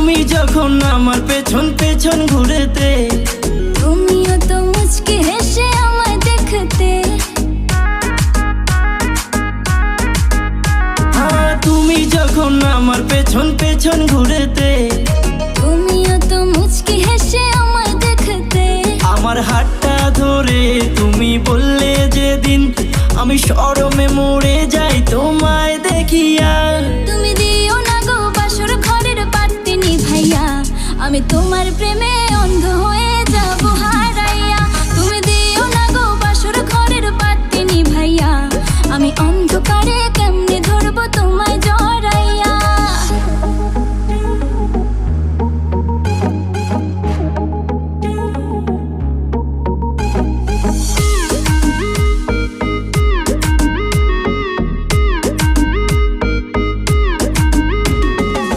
তুমি যখন আমার পেছন পেছন ঘুরেতে, তুমিও তো মুচকি হেসে আমায় দেখতে। তুমি যখন আমার পেছন পেছন ঘুরেতে, তুমিও তো মুচকি হেসে আমায় দেখতে। আমার হাতটা ধরে তুমি বললে যেদিন, আমি শরমে মরে